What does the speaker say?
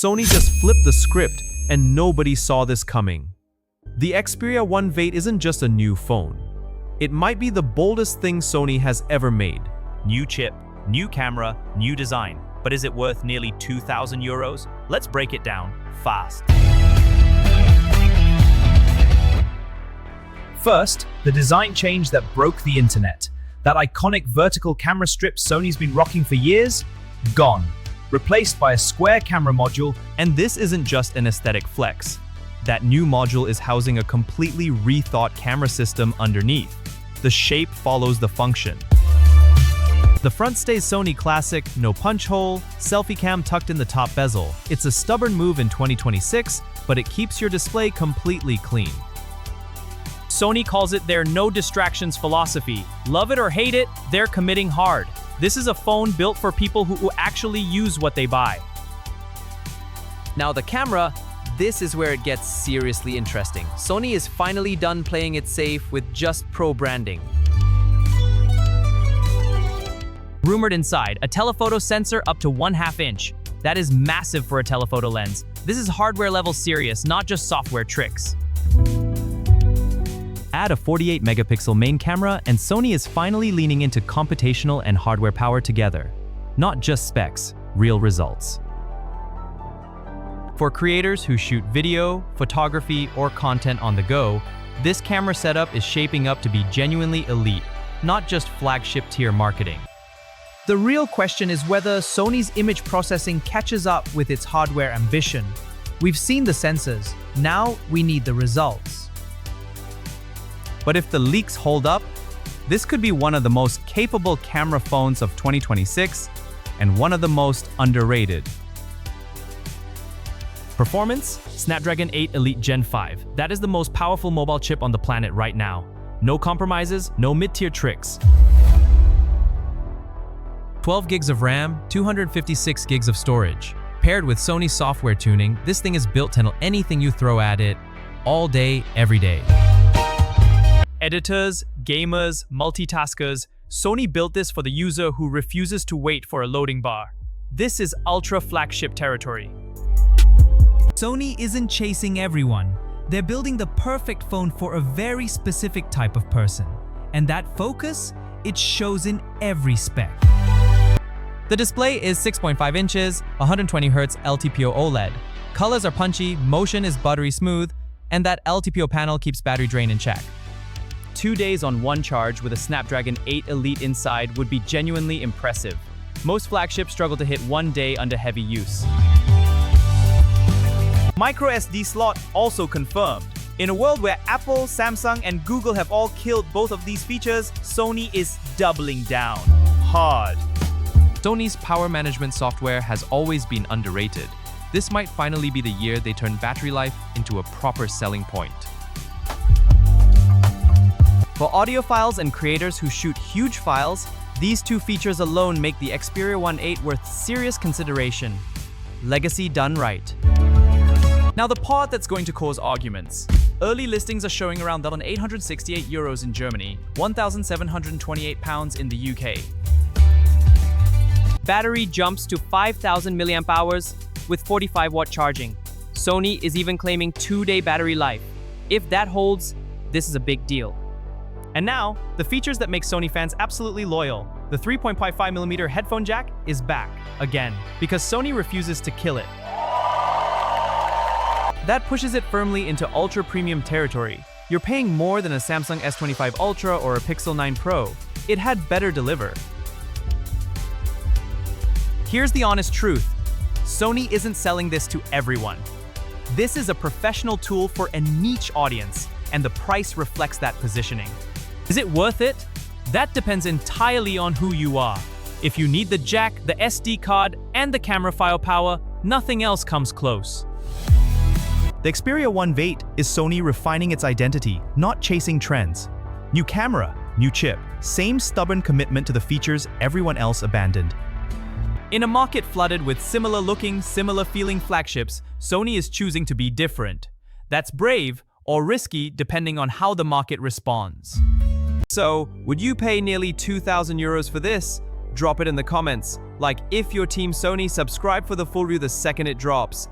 Sony just flipped the script and nobody saw this coming. The Xperia VIII isn't just a new phone. It might be the boldest thing Sony has ever made. New chip, new camera, new design. But is it worth nearly €2,000? Let's break it down fast. First, the design change that broke the internet. That iconic vertical camera strip Sony's been rocking for years, gone. Replaced by a square camera module. And this isn't just an aesthetic flex. That new module is housing a completely rethought camera system underneath. The shape follows the function. The front stays Sony classic, no punch hole, selfie cam tucked in the top bezel. It's a stubborn move in 2026, but it keeps your display completely clean. Sony calls it their no distractions philosophy. Love it or hate it, they're committing hard. This is a phone built for people who actually use what they buy. Now the camera, this is where it gets seriously interesting. Sony is finally done playing it safe with just pro branding. Rumored inside, a telephoto sensor up to 1/2 inch. That is massive for a telephoto lens. This is hardware level serious, not just software tricks. Add a 48 megapixel main camera and Sony is finally leaning into computational and hardware power together. Not just specs, real results. For creators who shoot video, photography, or content on the go, this camera setup is shaping up to be genuinely elite, not just flagship tier marketing. The real question is whether Sony's image processing catches up with its hardware ambition. We've seen the sensors, now we need the results. But if the leaks hold up, this could be one of the most capable camera phones of 2026 and one of the most underrated. Performance? Snapdragon 8 Elite Gen 5. That is the most powerful mobile chip on the planet right now. No compromises, no mid-tier tricks. 12 gigs of RAM, 256 gigs of storage. Paired with Sony software tuning, this thing is built to handle anything you throw at it, all day, every day. Editors, gamers, multitaskers, Sony built this for the user who refuses to wait for a loading bar. This is ultra flagship territory. Sony isn't chasing everyone. They're building the perfect phone for a very specific type of person. And that focus, it shows in every spec. The display is 6.5 inches, 120Hz LTPO OLED. Colors are punchy, motion is buttery smooth, and that LTPO panel keeps battery drain in check. 2 days on one charge with a Snapdragon 8 Elite inside would be genuinely impressive. Most flagships struggle to hit 1 day under heavy use. microSD slot also confirmed. In a world where Apple, Samsung, and Google have all killed both of these features, Sony is doubling down hard. Sony's power management software has always been underrated. This might finally be the year they turn battery life into a proper selling point. For audiophiles and creators who shoot huge files, these two features alone make the Xperia VIII worth serious consideration. Legacy done right. Now the part that's going to cause arguments. Early listings are showing around that on €868 in Germany, £1,728 in the UK. Battery jumps to 5,000 mAh with 45-watt charging. Sony is even claiming 2-day battery life. If that holds, this is a big deal. And now, the features that make Sony fans absolutely loyal. The 3.55mm headphone jack is back, again, because Sony refuses to kill it. That pushes it firmly into ultra-premium territory. You're paying more than a Samsung S25 Ultra or a Pixel 9 Pro. It had better deliver. Here's the honest truth. Sony isn't selling this to everyone. This is a professional tool for a niche audience, and the price reflects that positioning. Is it worth it? That depends entirely on who you are. If you need the jack, the SD card, and the camera firepower, nothing else comes close. The Xperia VIII is Sony refining its identity, not chasing trends. New camera, new chip, same stubborn commitment to the features everyone else abandoned. In a market flooded with similar-looking, similar-feeling flagships, Sony is choosing to be different. That's brave or risky depending on how the market responds. So, would you pay nearly €2,000 for this? Drop it in the comments. Like if you're Team Sony, subscribe for the full review the second it drops.